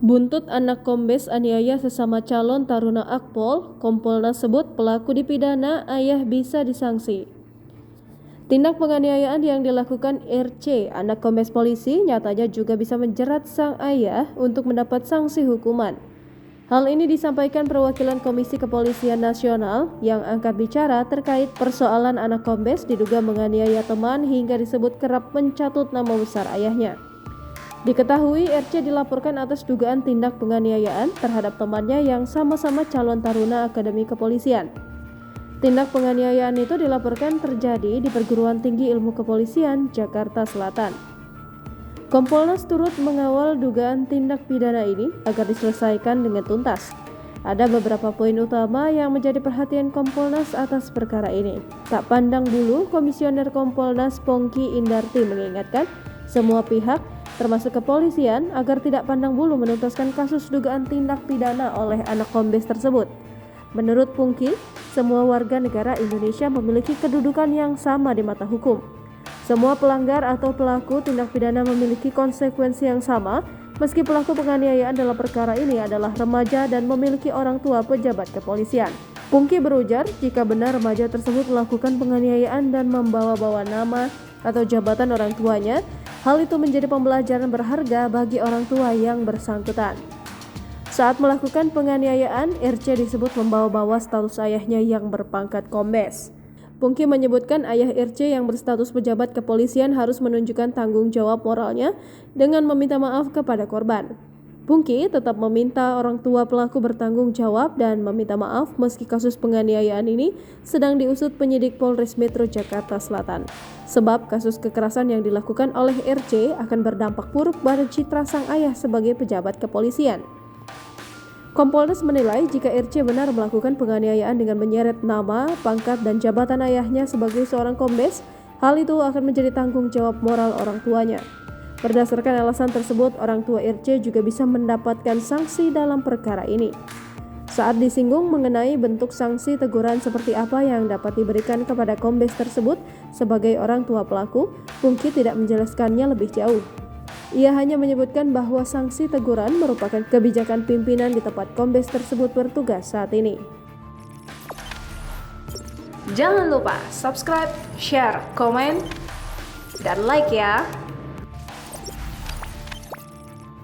Buntut anak kombes aniaya sesama calon taruna Akpol, Kompolnas sebut pelaku dipidana, ayah bisa disanksi. Tindak penganiayaan yang dilakukan RC, anak kombes polisi, nyatanya juga bisa menjerat sang ayah untuk mendapat sanksi hukuman. Hal ini disampaikan perwakilan Komisi Kepolisian Nasional yang angkat bicara terkait persoalan anak kombes diduga menganiaya teman hingga disebut kerap mencatut nama besar ayahnya. Diketahui RC dilaporkan atas dugaan tindak penganiayaan terhadap temannya yang sama-sama calon taruna Akademi Kepolisian. Tindak penganiayaan itu dilaporkan terjadi di Perguruan Tinggi Ilmu Kepolisian, Jakarta Selatan. Kompolnas turut mengawal dugaan tindak pidana ini agar diselesaikan dengan tuntas. Ada beberapa poin utama yang menjadi perhatian Kompolnas atas perkara ini. Tak pandang bulu, Komisioner Kompolnas Pongki Indarti mengingatkan semua pihak termasuk kepolisian agar tidak pandang bulu menuntaskan kasus dugaan tindak pidana oleh anak kombes tersebut. Menurut Pungki, semua warga negara Indonesia memiliki kedudukan yang sama di mata hukum. Semua pelanggar atau pelaku tindak pidana memiliki konsekuensi yang sama, meski pelaku penganiayaan dalam perkara ini adalah remaja dan memiliki orang tua pejabat kepolisian. Pungki berujar, jika benar remaja tersebut melakukan penganiayaan dan membawa-bawa nama atau jabatan orang tuanya, hal itu menjadi pembelajaran berharga bagi orang tua yang bersangkutan. Saat melakukan penganiayaan, RC disebut membawa-bawa status ayahnya yang berpangkat kombes. Pungki menyebutkan ayah RC yang berstatus pejabat kepolisian harus menunjukkan tanggung jawab moralnya dengan meminta maaf kepada korban. Pungki tetap meminta orang tua pelaku bertanggung jawab dan meminta maaf meski kasus penganiayaan ini sedang diusut penyidik Polres Metro Jakarta Selatan. Sebab kasus kekerasan yang dilakukan oleh RC akan berdampak buruk pada citra sang ayah sebagai pejabat kepolisian. Kompolnas menilai jika RC benar melakukan penganiayaan dengan menyeret nama, pangkat, dan jabatan ayahnya sebagai seorang kombes, hal itu akan menjadi tanggung jawab moral orang tuanya. Berdasarkan alasan tersebut, orang tua RC juga bisa mendapatkan sanksi dalam perkara ini. Saat disinggung mengenai bentuk sanksi teguran seperti apa yang dapat diberikan kepada kombes tersebut sebagai orang tua pelaku, Pungki tidak menjelaskannya lebih jauh. Ia hanya menyebutkan bahwa sanksi teguran merupakan kebijakan pimpinan di tempat kombes tersebut bertugas saat ini. Jangan lupa subscribe, share, komen, dan like ya!